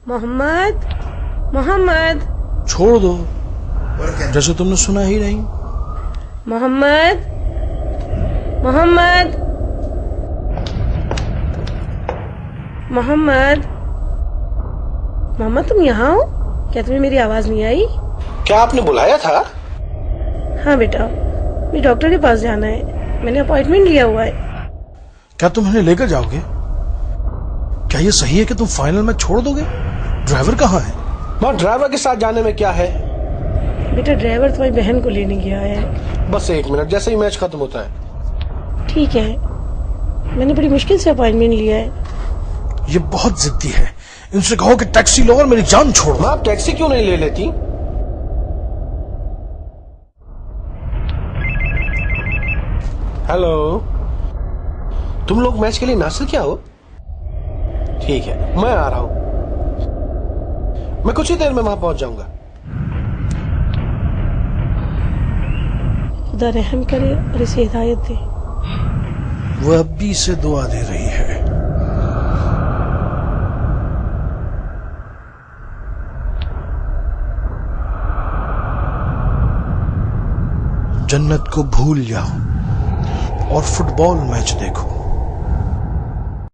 मोहम्मद, मोहम्मद। छोड़ दो, जैसे तुमने सुना ही नहीं। मोहम्मद, मोहम्मद, मोहम्मद। मोहम्मद तुम यहाँ हो? क्या तुम्हें मेरी आवाज नहीं आई? क्या आपने बुलाया था? हाँ बेटा, मुझे डॉक्टर के पास जाना है, मैंने अपॉइंटमेंट लिया हुआ है। क्या तुम उन्हें लेकर जाओगे? क्या ये सही है कि तुम फाइनल मैच छोड़ दोगे? ड्राइवर कहाँ है? माँ, ड्राइवर के साथ जाने में क्या है? बेटा ड्राइवर तुम्हारी बहन को लेने गया है। बस 1 मिनट, जैसे ही मैच खत्म होता है। ठीक है, मैंने बड़ी मुश्किल से अपॉइंटमेंट लिया है। ये बहुत जिद्दी है, इनसे कहो कि टैक्सी लो और मेरी जान छोड़ो। माँ, आप टैक्सी क्यों नहीं ले लेती? हेलो, तुम लोग मैच के लिए नासिर क्या हो? ठीक है, मैं आ रहा हूं। मैं कुछ ही देर में वहां पहुंच जाऊंगा। खुदा रहम करे और इसे हिदायत दे। वो अब भी इसे दुआ दे रही है। जन्नत को भूल जाओ और फुटबॉल मैच देखो।